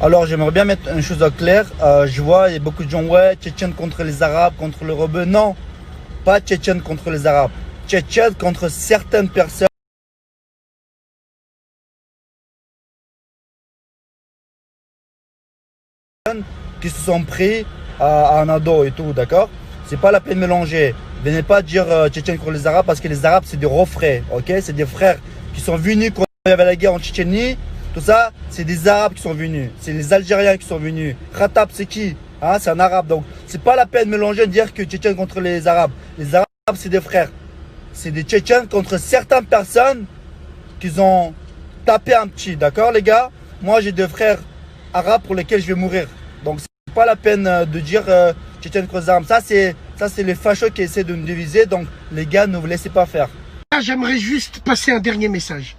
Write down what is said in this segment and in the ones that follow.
Alors j'aimerais bien mettre une chose au clair. Je vois, il y a beaucoup de gens, ouais, Tchétchènes contre les Arabes, contre les rebeux. Non, pas Tchétchènes contre les Arabes. Tchétchènes contre certaines personnes qui se sont pris à un ado et tout, d'accord? C'est pas la peine de mélanger. Venez pas dire Tchétchènes contre les Arabes parce que les Arabes c'est des refrains, ok? C'est des frères qui sont venus quand il y avait la guerre en Tchétchénie. Tout ça, c'est des Arabes qui sont venus. C'est les Algériens qui sont venus. Khattab, c'est qui? Hein, c'est un Arabe. Donc, c'est pas la peine de mélanger et de dire que Tchétchènes contre les Arabes. Les Arabes, c'est des frères. C'est des Tchétchènes contre certaines personnes qui ont tapé un petit. D'accord, les gars? Moi, j'ai deux frères arabes pour lesquels je vais mourir. Donc, c'est pas la peine de dire Tchétchènes contre les Arabes. Ça, c'est les fachos qui essaient de nous diviser. Donc, les gars, ne vous laissez pas faire. Là, j'aimerais juste passer un dernier message.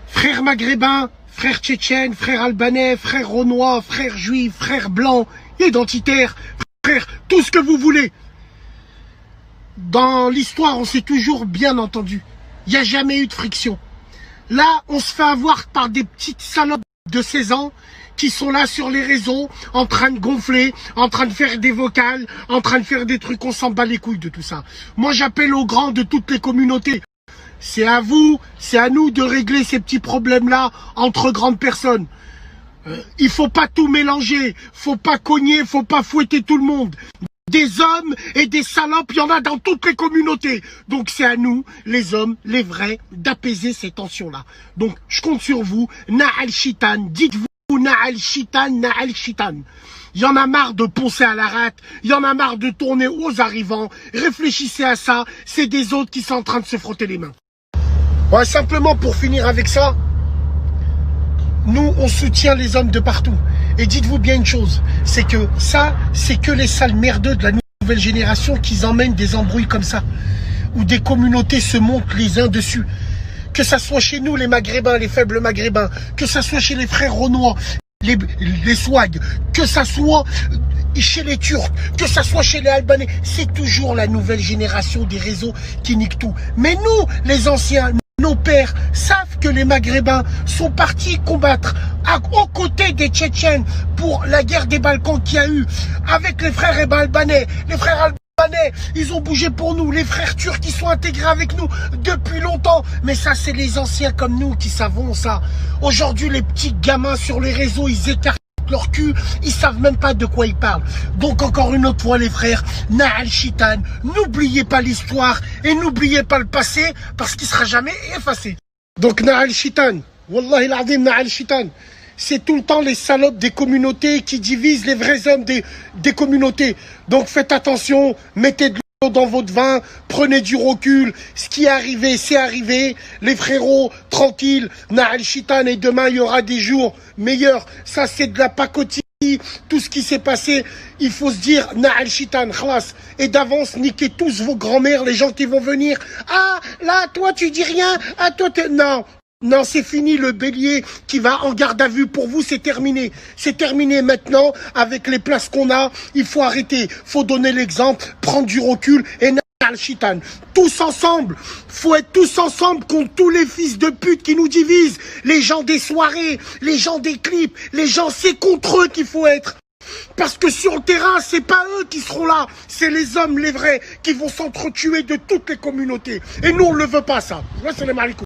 Frères maghrébins, frères tchétchènes, frères albanais, frères renois, frères juifs, frères blancs, identitaires, frères, tout ce que vous voulez. Dans l'histoire, on s'est toujours bien entendu. Il n'y a jamais eu de friction. Là, on se fait avoir par des petites salopes de 16 ans qui sont là sur les réseaux, en train de gonfler, en train de faire des vocales, en train de faire des trucs, on s'en bat les couilles de tout ça. Moi, j'appelle aux grands de toutes les communautés. C'est à vous, c'est à nous de régler ces petits problèmes-là entre grandes personnes. Il faut pas tout mélanger, faut pas cogner, faut pas fouetter tout le monde. Des hommes et des salopes, il y en a dans toutes les communautés. Donc c'est à nous, les hommes, les vrais, d'apaiser ces tensions-là. Donc je compte sur vous, Na'al Chitan, dites-vous Na'al Chitan, Na'al Chitan. Il y en a marre de poncer à la rate, il y en a marre de tourner aux arrivants. Réfléchissez à ça, c'est des autres qui sont en train de se frotter les mains. Ouais, simplement pour finir avec ça, nous on soutient les hommes de partout. Et dites-vous bien une chose, c'est que ça, c'est que les sales merdeux de la nouvelle génération qui emmènent des embrouilles comme ça, où des communautés se montent les uns dessus. Que ça soit chez nous les maghrébins, les faibles maghrébins, que ça soit chez les frères renois, les swags, que ça soit chez les Turcs, que ça soit chez les Albanais, c'est toujours la nouvelle génération des réseaux qui nique tout. Mais nous, les anciens, nos pères savent que les Maghrébins sont partis combattre aux côtés des Tchétchènes pour la guerre des Balkans qu'il y a eu avec les frères albanais. Les frères albanais, ils ont bougé pour nous. Les frères turcs, ils sont intégrés avec nous depuis longtemps. Mais ça, c'est les anciens comme nous qui savons ça. Aujourd'hui, les petits gamins sur les réseaux, ils écartent leur cul, ils savent même pas de quoi ils parlent. Donc encore une autre fois les frères, Na'al Chitan, n'oubliez pas l'histoire et n'oubliez pas le passé parce qu'il sera jamais effacé. Donc Na'al Chitan, Wallahi l'azim Na'al Chitan, c'est tout le temps les salopes des communautés qui divisent les vrais hommes des communautés. Donc faites attention, mettez de l'eau dans votre vin, prenez du recul, ce qui est arrivé, c'est arrivé. Les frérots, tranquilles, Na'al Chitan, et demain il y aura des jours meilleurs. Ça c'est de la pacotille, tout ce qui s'est passé, il faut se dire Na'al Chitan, khlas. Et d'avance, niquez tous vos grands-mères, les gens qui vont venir. Ah, là, toi tu dis rien, ah toi t'es... Non. Non, c'est fini le bélier qui va en garde à vue pour vous, c'est terminé. C'est terminé maintenant avec les places qu'on a. Il faut arrêter, faut donner l'exemple, prendre du recul et Na'al Chitan. Tous ensemble, faut être tous ensemble contre tous les fils de pute qui nous divisent. Les gens des soirées, les gens des clips, les gens, c'est contre eux qu'il faut être. Parce que sur le terrain, c'est pas eux qui seront là, c'est les hommes, les vrais, qui vont s'entretuer de toutes les communautés. Et nous, on ne le veut pas, ça. Là, c'est les maricots.